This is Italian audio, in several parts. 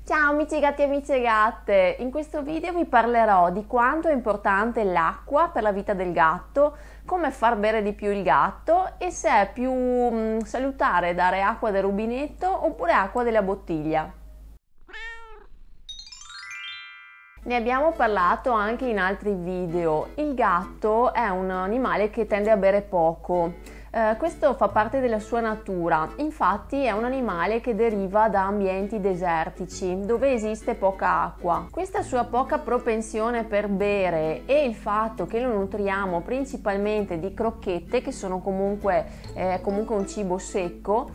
Ciao amici gatti e amiche gatte, in questo video vi parlerò di quanto è importante l'acqua per la vita del gatto, come far bere di più il gatto e se è più salutare dare acqua del rubinetto oppure acqua della bottiglia. Ne abbiamo parlato anche in altri video. Il gatto è un animale che tende a bere poco. Questo fa parte della sua natura, infatti è un animale che deriva da ambienti desertici dove esiste poca acqua. Questa sua poca propensione per bere e il fatto che lo nutriamo principalmente di crocchette, che sono comunque un cibo secco,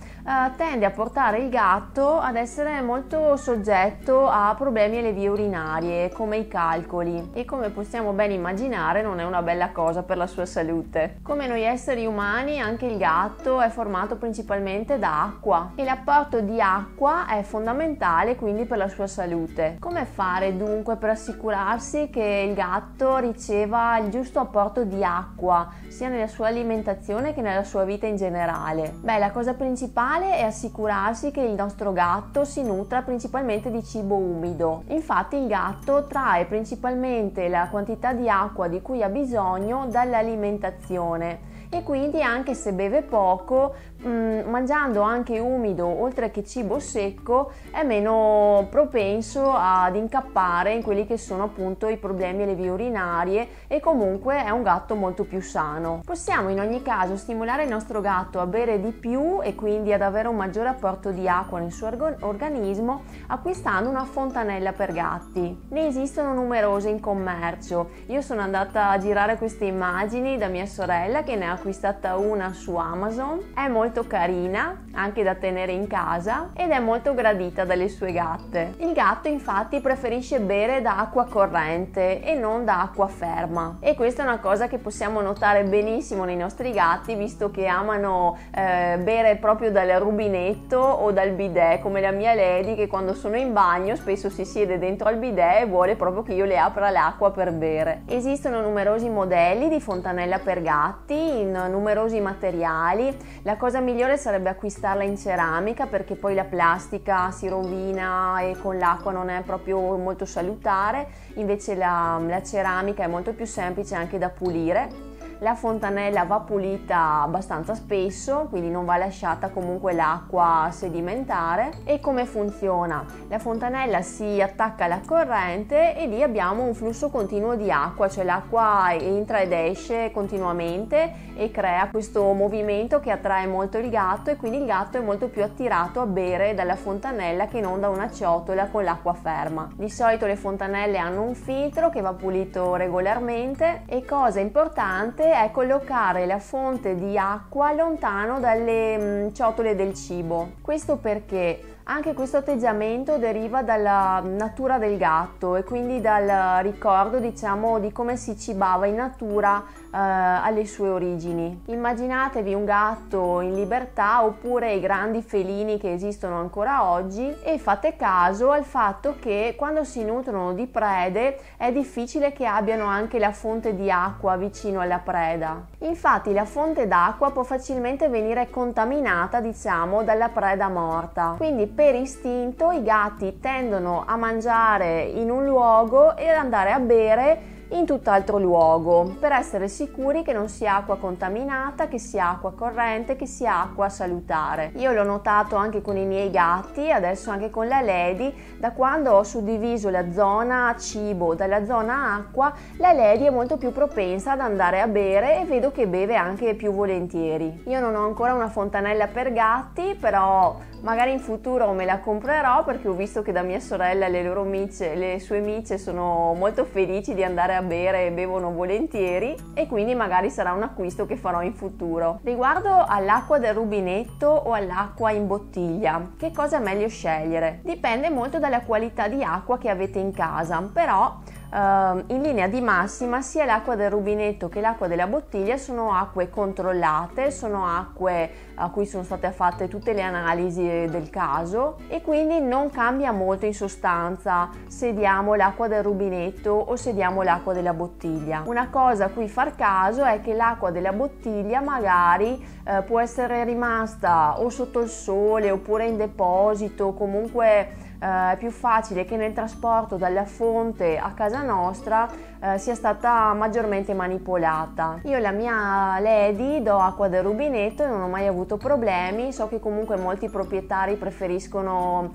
tende a portare il gatto ad essere molto soggetto a problemi alle vie urinarie come i calcoli, e come possiamo ben immaginare non è una bella cosa per la sua salute. Come noi esseri umani, anche il gatto è formato principalmente da acqua e l'apporto di acqua è fondamentale quindi per la sua salute. Come fare dunque per assicurarsi che il gatto riceva il giusto apporto di acqua sia nella sua alimentazione che nella sua vita in generale? Beh, la cosa principale è assicurarsi che il nostro gatto si nutra principalmente di cibo umido. Infatti il gatto trae principalmente la quantità di acqua di cui ha bisogno dall'alimentazione, e quindi anche se beve poco, mangiando anche umido oltre che cibo secco, è meno propenso ad incappare in quelli che sono appunto i problemi alle vie urinarie, e comunque è un gatto molto più sano. Possiamo in ogni caso stimolare il nostro gatto a bere di più e quindi ad avere un maggiore apporto di acqua nel suo organismo acquistando una fontanella per gatti. Ne esistono numerose in commercio. Io sono andata a girare queste immagini da mia sorella, che ne ha acquistata una su Amazon. È molto carina, anche da tenere in casa, ed è molto gradita dalle sue gatte. Il gatto infatti preferisce bere da acqua corrente e non da acqua ferma, e questa è una cosa che possiamo notare benissimo nei nostri gatti, visto che amano bere proprio dal rubinetto o dal bidet, come la mia Lady, che quando sono in bagno spesso si siede dentro al bidet e vuole proprio che io le apra l'acqua per bere. Esistono numerosi modelli di fontanella per gatti in numerosi materiali. La cosa migliore sarebbe acquistarla in ceramica, perché poi la plastica si rovina e con l'acqua non è proprio molto salutare. Invece la ceramica è molto più semplice anche da pulire. La fontanella va pulita abbastanza spesso, quindi non va lasciata comunque l'acqua sedimentare. E come funziona? La fontanella si attacca alla corrente e lì abbiamo un flusso continuo di acqua, cioè l'acqua entra ed esce continuamente e crea questo movimento che attrae molto il gatto, e quindi il gatto è molto più attirato a bere dalla fontanella che non da una ciotola con l'acqua ferma. Di solito le fontanelle hanno un filtro che va pulito regolarmente, e cosa importante è collocare la fonte di acqua lontano dalle ciotole del cibo. Questo perché anche questo atteggiamento deriva dalla natura del gatto e quindi dal ricordo, diciamo, di come si cibava in natura alle sue origini. Immaginatevi un gatto in libertà oppure i grandi felini che esistono ancora oggi, e fate caso al fatto che quando si nutrono di prede è difficile che abbiano anche la fonte di acqua vicino alla preda. Infatti la fonte d'acqua può facilmente venire contaminata, diciamo, dalla preda morta. Quindi per istinto i gatti tendono a mangiare in un luogo e ad andare a bere in tutt'altro luogo, per essere sicuri che non sia acqua contaminata, che sia acqua corrente, che sia acqua salutare. Io l'ho notato anche con i miei gatti, adesso anche con la Lady. Da quando ho suddiviso la zona cibo dalla zona acqua, la Lady è molto più propensa ad andare a bere, e vedo che beve anche più volentieri. Io non ho ancora una fontanella per gatti, però magari in futuro me la comprerò, perché ho visto che da mia sorella le sue amiche sono molto felici di andare a bere e bevono volentieri, e quindi magari sarà un acquisto che farò in futuro. Riguardo all'acqua del rubinetto o all'acqua in bottiglia, che cosa è meglio scegliere? Dipende molto dalla qualità di acqua che avete in casa, però in linea di massima sia l'acqua del rubinetto che l'acqua della bottiglia sono acque controllate, sono acque a cui sono state fatte tutte le analisi del caso, e quindi non cambia molto in sostanza se diamo l'acqua del rubinetto o se diamo l'acqua della bottiglia. Una cosa a cui far caso è che l'acqua della bottiglia magari può essere rimasta o sotto il sole oppure in deposito, comunque è più facile che nel trasporto dalla fonte a casa nostra sia stata maggiormente manipolata. Io alla mia Lady do acqua del rubinetto e non ho mai avuto problemi. So che comunque molti proprietari preferiscono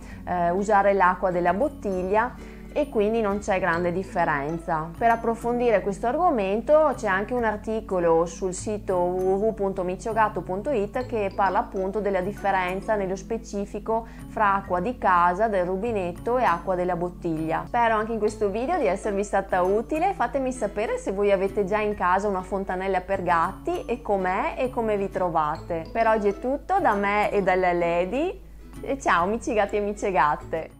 usare l'acqua della bottiglia e quindi non c'è grande differenza. Per approfondire questo argomento c'è anche un articolo sul sito www.micciogatto.it che parla appunto della differenza nello specifico fra acqua di casa del rubinetto e acqua della bottiglia. Spero anche in questo video di esservi stata utile. Fatemi sapere se voi avete già in casa una fontanella per gatti e com'è e come vi trovate. Per oggi è tutto da me e dalla Lady e ciao amici gatti e amiche gatte!